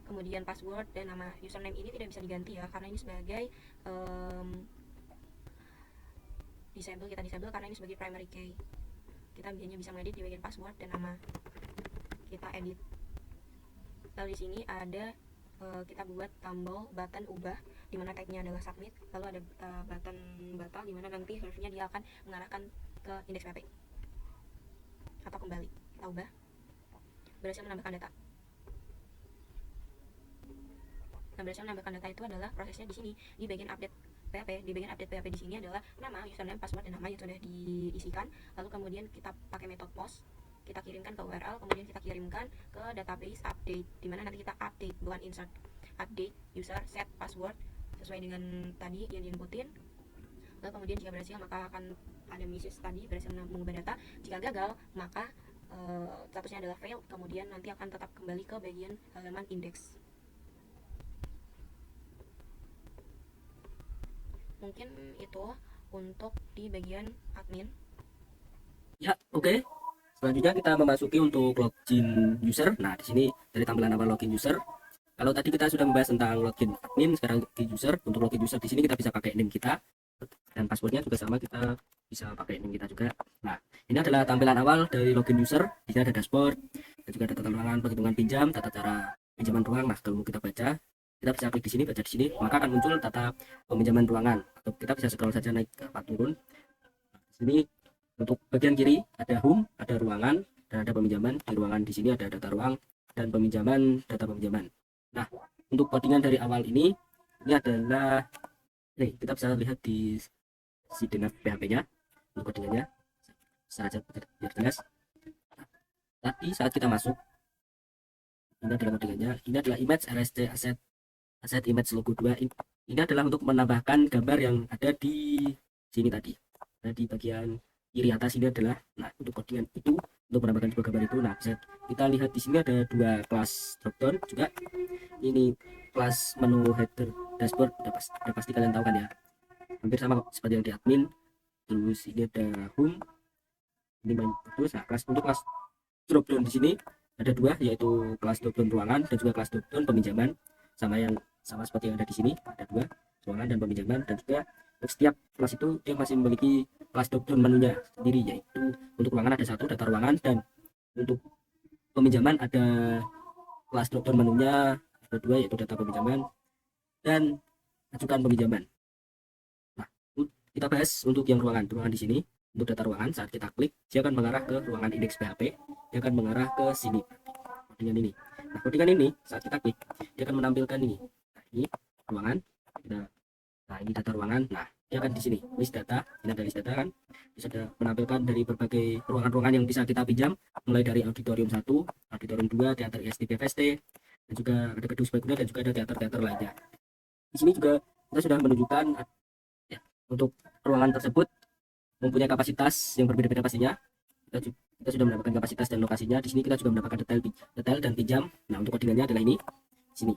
kemudian password dan nama. Username ini tidak bisa diganti ya, karena ini sebagai disable, kita disable karena ini sebagai primary key. Kita hanya bisa mengedit di bagian password dan nama. Kita edit. Lalu di sini ada kita buat tombol button ubah, dimana type-nya adalah submit, lalu ada button batal, dimana nanti huruf-nya dia akan mengarahkan ke indeks PHP atau kembali. Kita ubah berhasil menambahkan data. Nah, berhasil menambahkan data itu adalah prosesnya di sini di bagian update PHP. Di bagian update PHP di sini adalah nama, username, password, dan nama yang sudah diisikan. Lalu kemudian kita pakai metode post, kita kirimkan ke URL, kemudian kita kirimkan ke database update, dimana nanti kita update, bukan insert, update user set password sesuai dengan tadi yang diinputin. Lalu kemudian jika berhasil maka akan ada message tadi berhasil mengubah data. Jika gagal maka statusnya adalah fail, kemudian nanti akan tetap kembali ke bagian halaman indeks. Mungkin itu untuk di bagian admin. Ya, oke. Selanjutnya kita memasuki untuk login user. Nah, di sini dari tampilan awal login user. Kalau tadi kita sudah membahas tentang login admin, sekarang login user. Untuk login user di sini kita bisa pakai name kita dan passwordnya juga sama, kita bisa pakai name kita juga. Nah, ini adalah tampilan awal dari login user. Di sini ada dashboard dan juga ada tata ruangan, penghitungan pinjam, tata cara pinjaman ruang. Nah, kalau kita baca, kita bisa klik di sini, baca di sini, maka akan muncul tata peminjaman ruangan. Atau kita bisa scroll saja naik ke apa turun. Di sini untuk bagian kiri ada home, ada ruangan, dan ada peminjaman. Di ruangan di sini ada data ruang dan peminjaman, data peminjaman. Nah, untuk codingan dari awal ini adalah kita bisa lihat di sidenaf PHP-nya untuk codingannya. Saja biar jelas. Nah, tadi saat kita masuk, ini adalah codingannya. Ini adalah image RST asset image logo 2. Ini adalah untuk menambahkan gambar yang ada di sini tadi. Nah, di bagian kiri atas ini adalah untuk codingan itu, untuk menambahkan sebuah gambar itu. Nah, bisa kita lihat di sini ada dua kelas dropdown juga. Ini kelas menu header dashboard, udah pasti kalian tahu kan ya, hampir sama seperti yang di admin. Terus ini ada home, ini main terus. Nah, untuk kelas dropdown di sini ada dua, yaitu kelas dropdown ruangan dan juga kelas dropdown peminjaman, sama seperti yang ada di sini, ada dua, ruangan dan peminjaman. Dan juga setiap kelas itu dia masih memiliki kelas dropdown menunya sendiri, yaitu untuk ruangan ada satu, data ruangan, dan untuk peminjaman ada kelas dropdown menunya ada dua, yaitu data peminjaman dan ajukan peminjaman. Nah, kita bahas untuk yang ruangan di sini. untuk data ruangan, saat kita klik dia akan mengarah ke ruangan indeks PHP, dia akan mengarah ke sini codingan ini. Nah, codingan ini saat kita klik dia akan menampilkan ini. Nah, ini ruangan kita, nah ini data ruangan. Nah, dia akan di sini list data, ini ada list data kan, bisa ada menampilkan dari berbagai ruangan-ruangan yang bisa kita pinjam, mulai dari auditorium 1, auditorium 2, teater IST PFST, dan juga ada gedung serbaguna, dan juga ada teater-teater lainnya. Di sini juga kita sudah menunjukkan ya, untuk ruangan tersebut mempunyai kapasitas yang berbeda-beda pastinya. Kita sudah mendapatkan kapasitas dan lokasinya. Di sini kita juga mendapatkan detail dan pinjam. Nah, untuk codingannya adalah ini sini.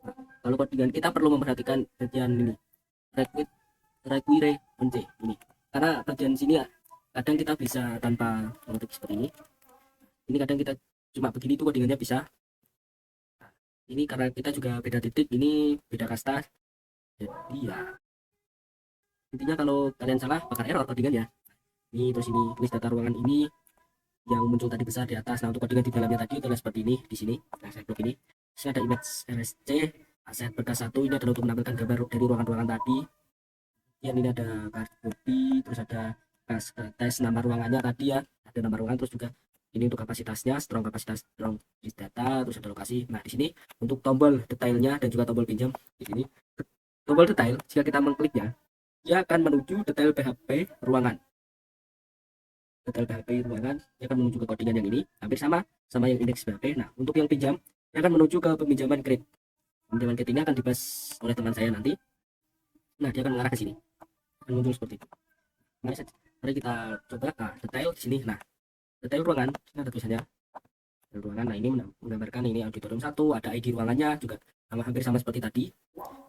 Nah, kalau codingan kita perlu memperhatikan bagian ini require ini, karena bagian sini ya kadang kita bisa tanpa mengetik seperti ini kadang kita cuma begini tuh codingannya bisa. Nah, ini karena kita juga beda titik, ini beda kasta, jadi ya intinya kalau kalian salah bakal error codingannya. Ini terus ini list data ruangan ini yang muncul tadi besar di atas. Nah, untuk codingan di dalamnya tadi adalah seperti ini di sini. Nah, saya blok ini. Sini ada image RSC, aset berkas 1 ini adalah untuk menampilkan gambar dari ruangan-ruangan tadi. Yang ini ada copy, terus ada tes nama ruangannya tadi ya, ada nama ruangan, terus juga ini untuk kapasitasnya, kapasitas strong list data, terus ada lokasi. Nah, di sini untuk tombol detailnya dan juga tombol pinjam di sini. Tombol detail jika kita mengkliknya, dia akan menuju detail PHP ruangan. Detail PHP ruangan dia akan menuju ke codingan yang ini, hampir sama yang indeks PHP. Nah, untuk yang pinjam dia akan menuju ke peminjaman kredit. Peminjaman kredit ini akan dibahas oleh teman saya nanti. Nah, dia akan mengarah ke sini, akan muncul seperti itu. Mari kita coba detail di sini. Nah, detail ruangan ini ada tulisannya detail ruangan. Nah, ini menggambarkan ini auditorium 1, ada ID ruangannya juga hampir sama seperti tadi.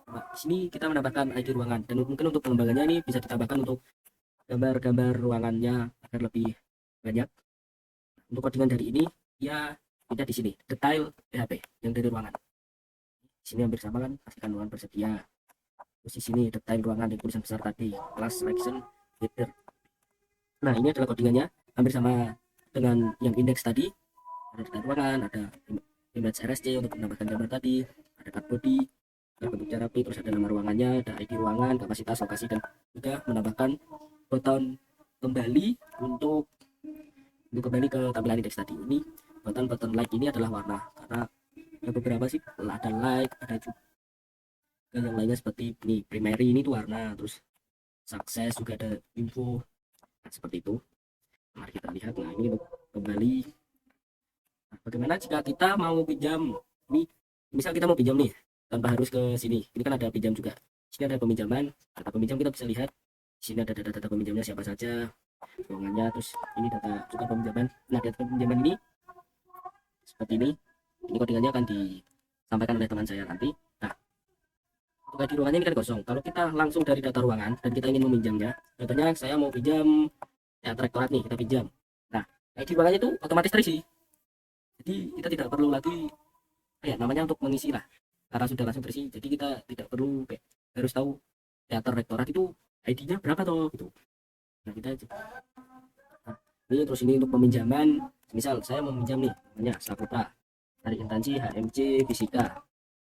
Nah, di sini kita mendapatkan ID ruangan, dan mungkin untuk pengembangannya ini bisa ditambahkan untuk gambar-gambar ruangannya agar lebih banyak. Untuk codingan dari ini ya kita di sini detail PHP yang dari ruangan. Di sini hampir sama kan, pastikan ruangan bersedia. Terus di sini detail ruangan di tulisan besar tadi, class selection header. Nah, ini adalah codingannya hampir sama dengan yang indeks tadi. Ada detail ruangan, ada image RSC untuk menambahkan gambar tadi, ada card body, bentuknya rapi, terus ada nama ruangannya, ada ID ruangan, kapasitas, lokasi, dan juga menambahkan button kembali untuk kembali ke tampilan indeks tadi. Ini button like ini adalah warna, karena ada beberapa sih, ada like, ada juga yang lainnya seperti ini primary ini tuh warna, terus sukses juga ada info. Nah, seperti itu. Mari kita lihat. Nah, ini untuk kembali. Nah, bagaimana jika kita mau pinjam ini, misal kita mau pinjam nih tanpa harus ke sini, ini kan ada pinjam juga. Sini ada peminjaman, data peminjam kita bisa lihat. Sini ada data peminjamnya siapa saja, ruangannya, terus ini data juga peminjaman. Nah, data peminjaman ini seperti ini codingannya akan disampaikan oleh teman saya nanti. Nah, untuk ID ruangannya ini kan kosong. Kalau kita langsung dari data ruangan dan kita ingin meminjamnya, contohnya saya mau pinjam teater rektorat nih, kita pinjam. Nah, ID ruangannya itu otomatis terisi, jadi kita tidak perlu lagi namanya untuk mengisi lah, karena sudah langsung terisi. Jadi kita tidak perlu harus tahu teater rektorat itu ID-nya berapa toh gitu. Nah, kita nah, ini terus ini untuk peminjaman. Misal saya meminjam nih namanya Saputra dari instansi HMC Fisika.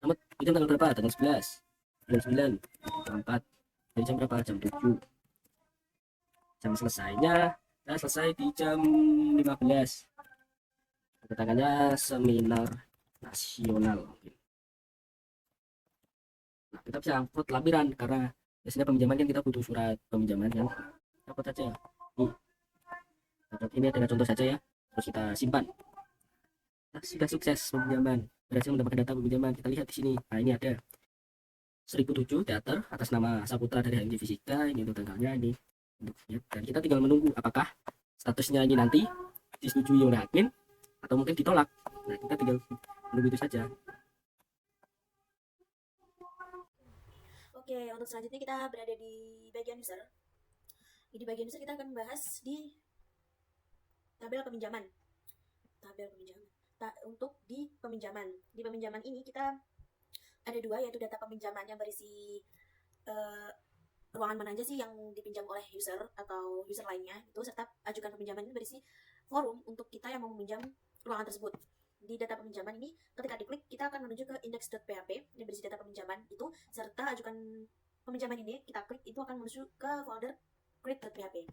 Selamat pinjam tanggal berapa? Tanggal 11 bulan 9 jam 4. Dari jam berapa? Jam 7. Jam selesainya saya selesai di jam 15. Kedatangannya seminar nasional. Nah, kita bisa upload lampiran, karena biasanya peminjaman kan kita butuh surat peminjaman kan. Upload saja. Ini adalah contoh saja ya. Terus kita simpan. Nah, sudah sukses peminjaman. Berhasil mendapatkan data peminjaman. Kita lihat di sini. Nah, ini ada 1007 teater atas nama Saputra dari HMC Fisika. Ini untuk tanggalnya ini. Dan kita tinggal menunggu apakah statusnya ini nanti disetujui oleh admin atau mungkin ditolak. Nah, kita tinggal menunggu itu saja. Oke, untuk selanjutnya kita berada di bagian user. Di bagian user kita akan membahas di tabel peminjaman. Untuk di peminjaman ini kita ada dua, yaitu data peminjaman yang berisi ruangan mana aja sih yang dipinjam oleh user atau user lainnya itu, serta ajukan peminjaman ini berisi forum untuk kita yang mau meminjam ruangan tersebut. Di data peminjaman ini ketika diklik kita akan menuju ke index.php yang berisi data peminjaman itu, serta ajukan peminjaman ini kita klik itu akan menuju ke folder create.php.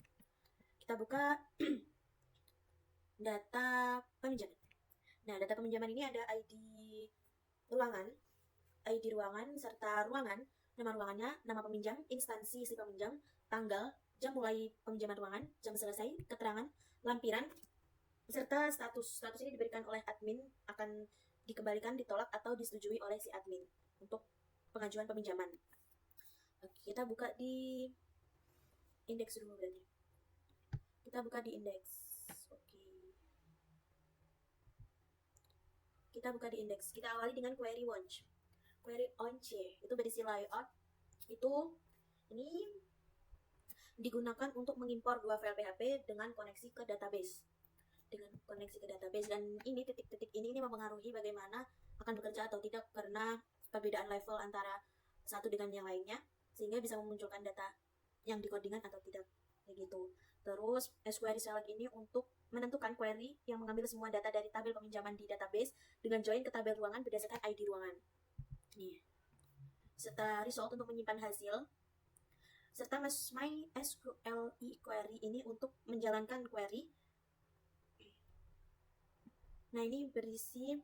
Kita buka data peminjaman. Nah, data peminjaman ini ada ID ruangan serta ruangan, nama ruangannya, nama peminjam, instansi si peminjam, tanggal, jam mulai peminjaman ruangan, jam selesai, keterangan, lampiran, serta status. Status ini diberikan oleh admin, akan dikembalikan, ditolak, atau disetujui oleh si admin untuk pengajuan peminjaman. Oke, kita buka di indeks dulu berarti. Kita buka di indeks. Oke. Kita buka di indeks. Kita awali dengan query launch. Query launch itu berisi layout. Ini digunakan untuk mengimpor dua file PHP dengan koneksi ke database. Dan ini titik-titik ini mempengaruhi bagaimana akan bekerja atau tidak karena perbedaan level antara satu dengan yang lainnya, sehingga bisa memunculkan data yang dikodingan atau tidak, kayak gitu. Terus SQuery select ini untuk menentukan query yang mengambil semua data dari tabel peminjaman di database dengan join ke tabel ruangan berdasarkan ID ruangan. Nih. Serta result untuk menyimpan hasil. Serta MySQL query ini untuk menjalankan query. Nah, ini berisi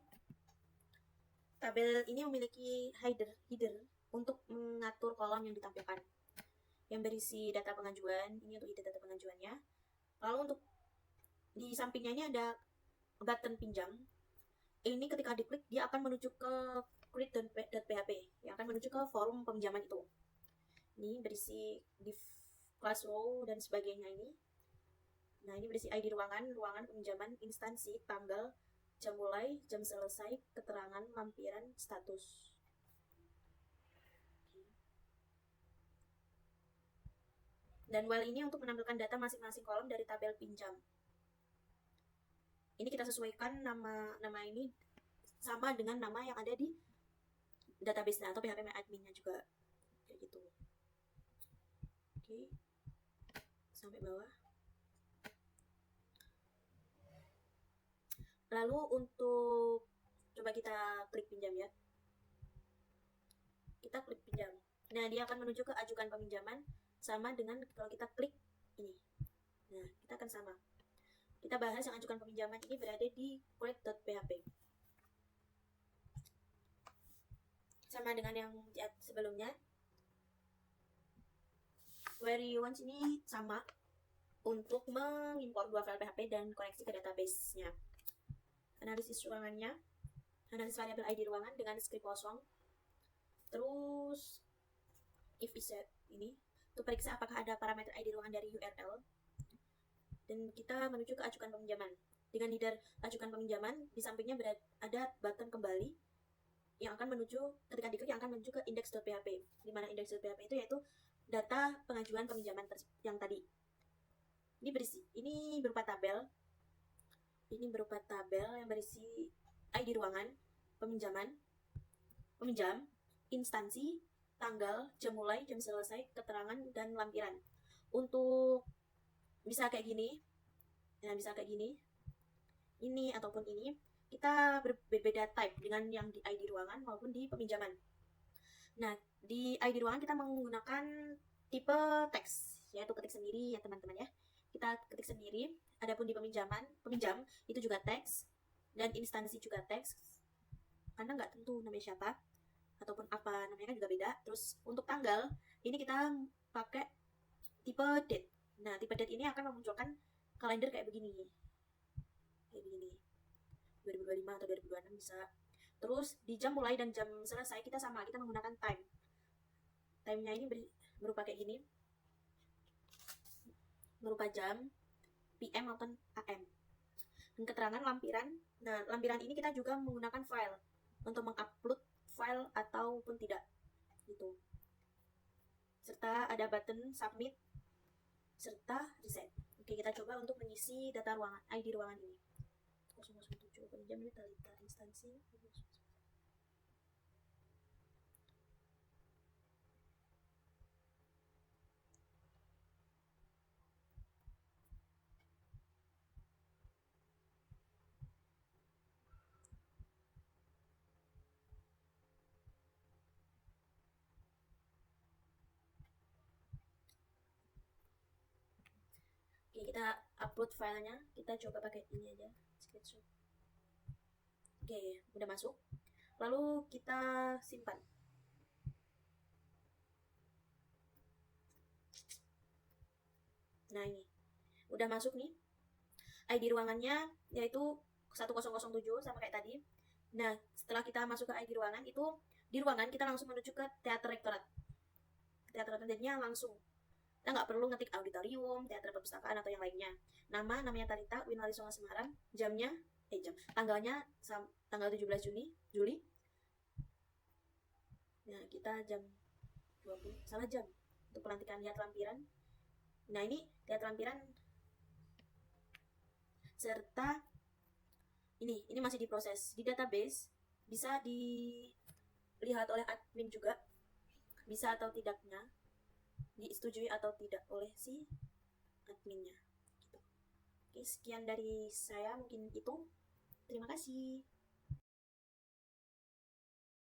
tabel ini memiliki header untuk mengatur kolom yang ditampilkan, yang berisi data pengajuan. Ini untuk data pengajuannya. Lalu untuk di sampingnya ini ada button pinjam. Ini ketika diklik dia akan menuju ke create.php yang akan menuju ke forum peminjaman itu. Ini berisi div, class row dan sebagainya ini. Nah, ini berisi ID ruangan peminjaman, instansi, tanggal, jam mulai, jam selesai, keterangan, lampiran, status. Dan while ini untuk menampilkan data masing-masing kolom dari tabel pinjam. Ini kita sesuaikan nama ini sama dengan nama yang ada di database-nya atau PHP admin-nya juga, kayak gitu. Oke, sampai bawah. Lalu untuk coba kita klik pinjam ya. Kita klik pinjam. Nah, dia akan menuju ke ajukan peminjaman sama dengan kalau kita klik ini. Nah, kita akan sama. Kita bahas yang ajukan peminjaman ini berada di create.php. Sama dengan yang sebelumnya. Query once ini sama untuk mengimpor dua file PHP dan koneksi ke database-nya. Analisis ruangannya, analisis variabel ID ruangan dengan script kosong. Terus if is set ini untuk periksa apakah ada parameter ID ruangan dari URL. Dan kita menuju ke ajukan peminjaman. Dengan header ajukan peminjaman, di sampingnya ada button kembali yang akan menuju, ketika diklik yang akan menuju ke index.php. Di mana index.php itu yaitu data pengajuan peminjaman yang tadi. Ini berupa tabel. Ini berupa tabel yang berisi ID ruangan, peminjam, instansi, tanggal, jam mulai, jam selesai, keterangan, dan lampiran. Untuk bisa kayak gini, ini ataupun ini, kita berbeda type dengan yang di ID ruangan maupun di peminjaman. Nah, di ID ruangan kita menggunakan tipe teks, yaitu ketik sendiri ya teman-teman ya. Kita ketik sendiri. Adapun di peminjam itu juga teks, dan instansi juga teks, karena nggak tentu namanya siapa ataupun apa namanya kan juga beda. Terus untuk tanggal ini kita pakai tipe date. Nah, tipe date ini akan memunculkan kalender kayak begini 2025 atau 2026 bisa. Terus di jam mulai dan jam selesai kita menggunakan time-nya ini berupa kayak gini, berupa jam, PM maupun AM. Dan keterangan lampiran. Nah, lampiran ini kita juga menggunakan file untuk mengupload file ataupun tidak gitu. Serta ada button submit serta reset. Oke, kita coba untuk mengisi data ruangan ID ruangan ini. 007 peminjam ini data instansi. Oke, kita upload filenya. Kita coba pakai ini aja, screenshot. Oke, udah masuk. Lalu kita simpan. Nah, ini udah masuk nih. ID ruangannya yaitu 1007 sama kayak tadi. Nah, setelah kita masuk ke ID ruangan itu, di ruangan kita langsung menuju ke teater rektorat. Teater rektoratnya langsung. Kita nggak perlu ngetik auditorium, teater perpustakaan atau yang lainnya. Namanya Talita, Winali Songo Semarang. Tanggalnya tanggal 17 Juli. Nah, kita jam 20, salah jam untuk pelantikan lihat lampiran. Nah, ini lihat lampiran serta ini masih diproses di database, bisa dilihat oleh admin juga, bisa atau tidaknya disetujui atau tidak oleh si adminnya gitu. Oke, sekian dari saya, mungkin itu. Terima kasih.